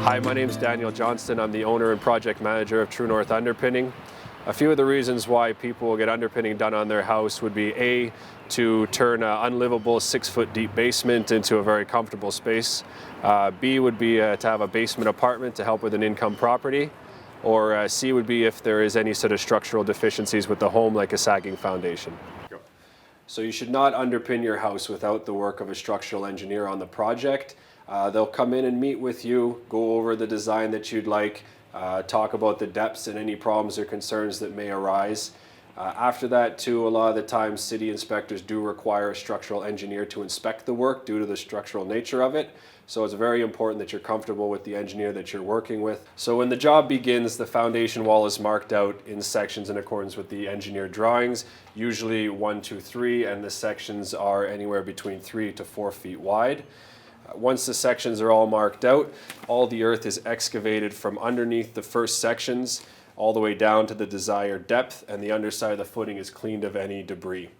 Hi, my name is Johnston. I'm the owner and project manager of True North Underpinning. A few of the reasons why people will get underpinning done on their house would be A, to turn an unlivable 6-foot deep basement into a very comfortable space. B would be to have a basement apartment to help with an income property. Or C would be if there is any sort of structural deficiencies with the home, like a sagging foundation. So you should not underpin your house without the work of a structural engineer on the project. They'll come in and meet with you, go over the design that you'd like, talk about the depths and any problems or concerns that may arise. After that too, a lot of the times city inspectors do require a structural engineer to inspect the work due to the structural nature of it. So it's very important that you're comfortable with the engineer that you're working with. So when the job begins, the foundation wall is marked out in sections in accordance with the engineered drawings, usually 1, 2, 3, and the sections are anywhere between 3 to 4 feet wide. Once the sections are all marked out, all the earth is excavated from underneath the first sections all the way down to the desired depth, and the underside of the footing is cleaned of any debris.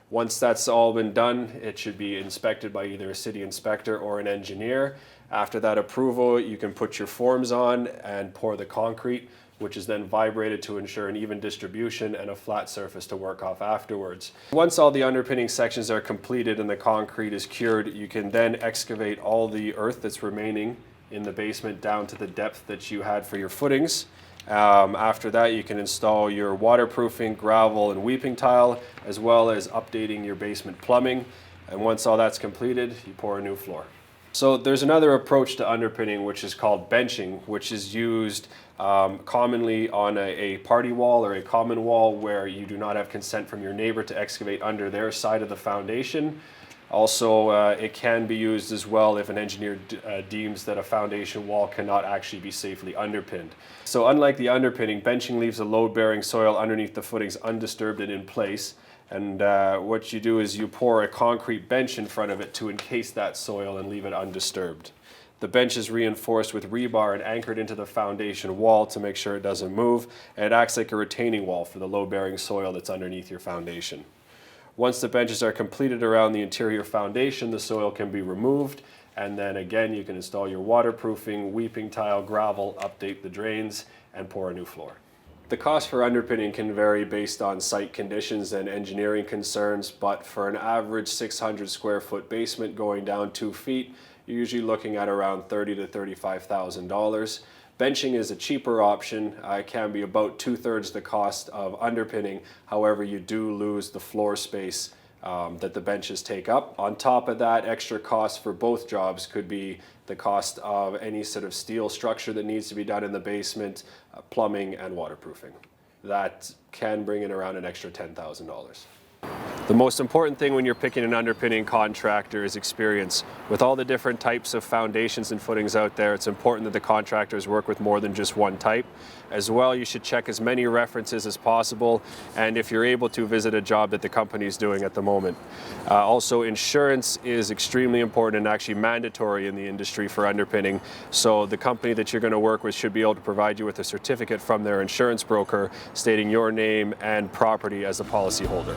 Once that's all been done, it should be inspected by either a city inspector or an engineer. After that approval, you can put your forms on and pour the concrete, which is then vibrated to ensure an even distribution and a flat surface to work off afterwards. Once all the underpinning sections are completed and the concrete is cured, you can then excavate all the earth that's remaining in the basement down to the depth that you had for your footings. After that, you can install your waterproofing, gravel, and weeping tile, as well as updating your basement plumbing. And once all that's completed, you pour a new floor. So there's another approach to underpinning, which is called benching, which is used commonly on a party wall or a common wall where you do not have consent from your neighbor to excavate under their side of the foundation. Also, it can be used as well if an engineer deems that a foundation wall cannot actually be safely underpinned. So unlike the underpinning, benching leaves a load-bearing soil underneath the footings undisturbed and in place. And what you do is you pour a concrete bench in front of it to encase that soil and leave it undisturbed. The bench is reinforced with rebar and anchored into the foundation wall to make sure it doesn't move, and it acts like a retaining wall for the load-bearing soil that's underneath your foundation. Once the benches are completed around the interior foundation, the soil can be removed, and then again you can install your waterproofing, weeping tile, gravel, update the drains, and pour a new floor. The cost for underpinning can vary based on site conditions and engineering concerns, but for an average 600 square foot basement going down 2 feet, you're usually looking at around $30,000 to $35,000. Benching is a cheaper option. It can be about 2/3 the cost of underpinning. However, you do lose the floor space that the benches take up. On top of that, extra costs for both jobs could be the cost of any sort of steel structure that needs to be done in the basement, plumbing, and waterproofing. That can bring in around an extra $10,000. The most important thing when you're picking an underpinning contractor is experience. With all the different types of foundations and footings out there, it's important that the contractors work with more than just one type. As well, you should check as many references as possible, and if you're able to, visit a job that the company is doing at the moment. Also, insurance is extremely important and actually mandatory in the industry for underpinning, so the company that you're going to work with should be able to provide you with a certificate from their insurance broker stating your name and property as a policyholder.